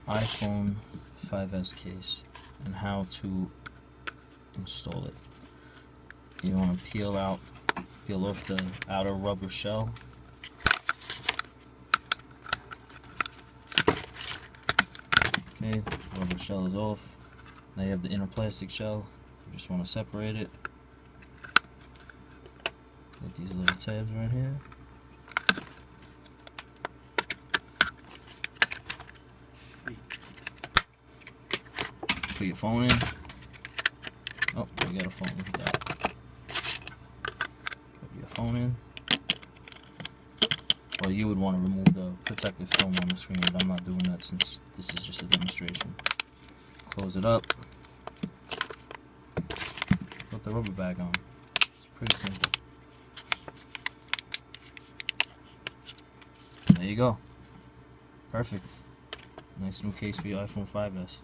iPhone 5S case and how to install it. You want to peel off the outer rubber shell. Okay, the rubber shell is off. Now you have the inner plastic shell. You just want to separate it. Get these little tabs right here. Put your phone in. Oh, you got a phone. Look at that. Put your phone in. Well, you would want to remove the protective film on the screen, but I'm not doing that since this is just a demonstration. Close it up. Put the rubber bag on. It's pretty simple. There you go. Perfect. Nice new case for your iPhone 5S.